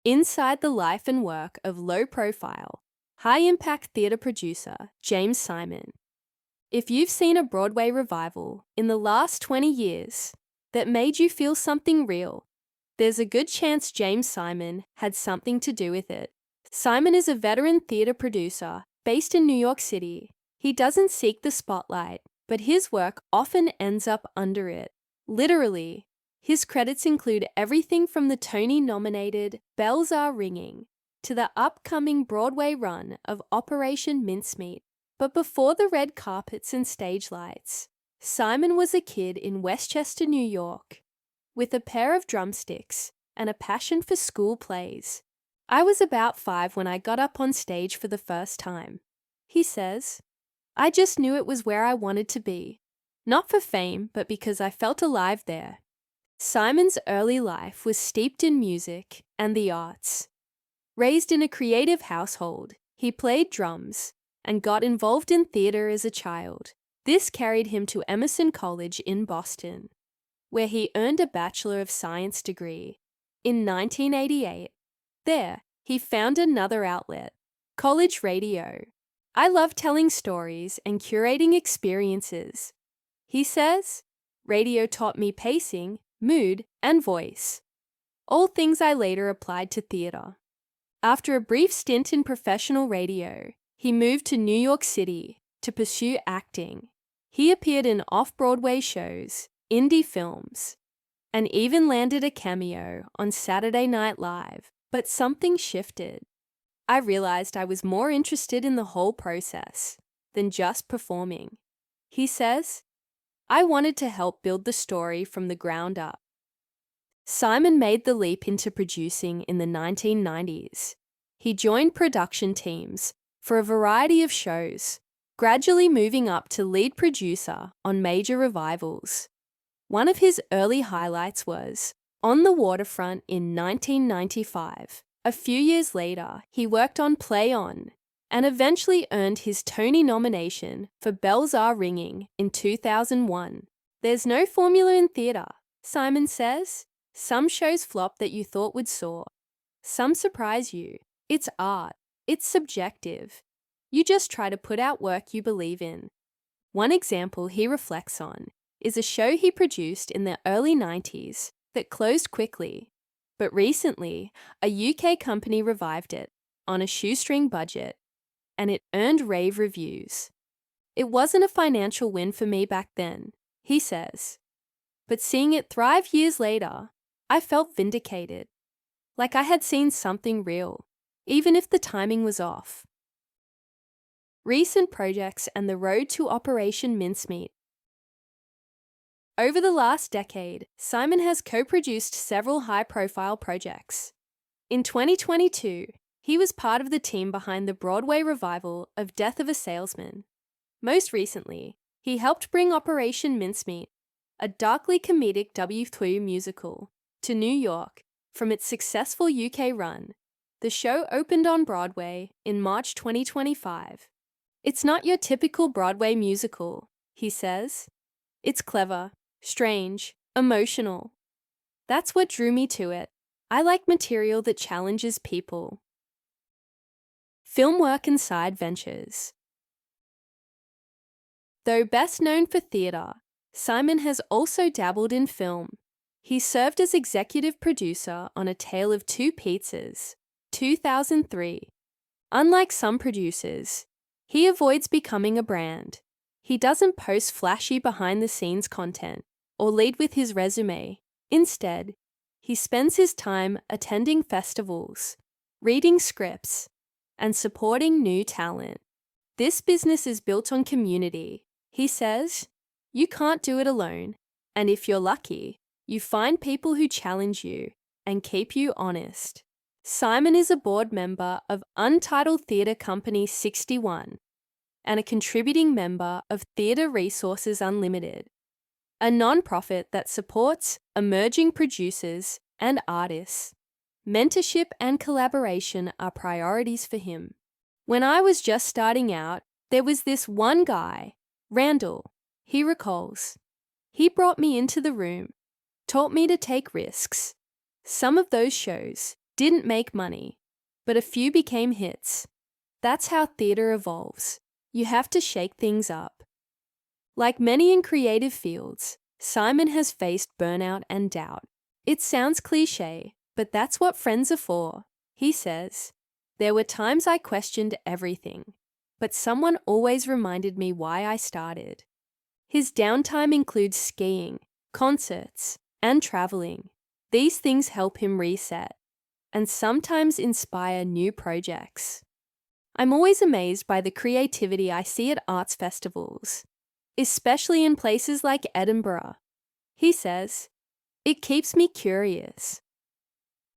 inside the life and work of low-profile, high-impact theatre producer James Simon. If you've seen a Broadway revival in the last 20 years that made you feel something real, there's a good chance James Simon had something to do with it. Simon is a veteran theatre producer based in New York City. He doesn't seek the spotlight, but his work often ends up under it. Literally, his credits include everything from the Tony-nominated Bells Are Ringing to the upcoming Broadway run of Operation Mincemeat. But before the red carpets and stage lights, Simon was a kid in Westchester, New York, with a pair of drumsticks and a passion for school plays. I was about 5 when I got up on stage for the first time. He says, I just knew it was where I wanted to be. Not for fame, but because I felt alive there. Simon's early life was steeped in music and the arts. Raised in a creative household, he played drums and got involved in theatre as a child. This carried him to Emerson College in Boston, where he earned a Bachelor of Science degree. In 1988, there, he found another outlet, college radio. I love telling stories and curating experiences. He says, radio taught me pacing, mood, and voice, all things I later applied to theatre. After a brief stint in professional radio, he moved to New York City to pursue acting. He appeared in off-Broadway shows, indie films, and even landed a cameo on Saturday Night Live. But something shifted. I realized I was more interested in the whole process than just performing. He says, I wanted to help build the story from the ground up. Simon made the leap into producing in the 1990s. He joined production teams for a variety of shows, gradually moving up to lead producer on major revivals. One of his early highlights was On the Waterfront in 1995. A few years later, he worked on Play On and eventually earned his Tony nomination for Bells Are Ringing in 2001. There's no formula in theatre, Simon says. Some shows flop that you thought would soar. Some surprise you. It's art. It's subjective. You just try to put out work you believe in. One example he reflects on is a show he produced in the early 90s that closed quickly, but recently a UK company revived it on a shoestring budget, and it earned rave reviews. It wasn't a financial win for me back then, he says, but seeing it thrive years later, I felt vindicated, like I had seen something real, even if the timing was off. Recent projects and the road to Operation Mincemeat. Over the last decade, Simon has co-produced several high-profile projects. In 2022, he was part of the team behind the Broadway revival of Death of a Salesman. Most recently, he helped bring Operation Mincemeat, a darkly comedic W2 musical, to New York from its successful UK run. The show opened on Broadway in March 2025. It's not your typical Broadway musical, he says. It's clever, strange, emotional. That's what drew me to it. I like material that challenges people. Film work and side ventures. Though best known for theatre, Simon has also dabbled in film. He served as executive producer on A Tale of Two Pizzas, 2003. Unlike some producers, he avoids becoming a brand. He doesn't post flashy behind-the-scenes content or lead with his resume. Instead, he spends his time attending festivals, reading scripts, and supporting new talent. This business is built on community. He says, you can't do it alone, and if you're lucky, you find people who challenge you and keep you honest. Simon is a board member of Untitled Theatre Company 61 and a contributing member of Theatre Resources Unlimited, a non-profit that supports emerging producers and artists. Mentorship and collaboration are priorities for him. When I was just starting out, there was this one guy, Randall, he recalls. He brought me into the room, taught me to take risks. Some of those shows didn't make money, but a few became hits. That's how theatre evolves. You have to shake things up. Like many in creative fields, Simon has faced burnout and doubt. It sounds cliché, but that's what friends are for. He says, "There were times I questioned everything, but someone always reminded me why I started." His downtime includes skiing, concerts, and traveling. These things help him reset and sometimes inspire new projects. I'm always amazed by the creativity I see at arts festivals, especially in places like Edinburgh. He says, "It keeps me curious."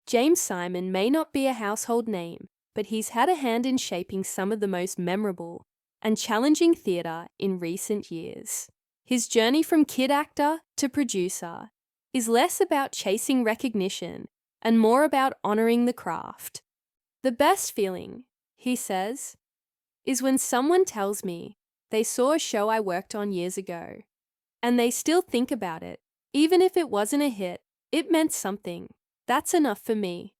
James Simon may not be a household name, but he's had a hand in shaping some of the most memorable and challenging theatre in recent years. His journey from kid actor to producer is less about chasing recognition and more about honouring the craft. "The best feeling," he says, "is when someone tells me they saw a show I worked on years ago, and they still think about it. Even if it wasn't a hit, it meant something. That's enough for me."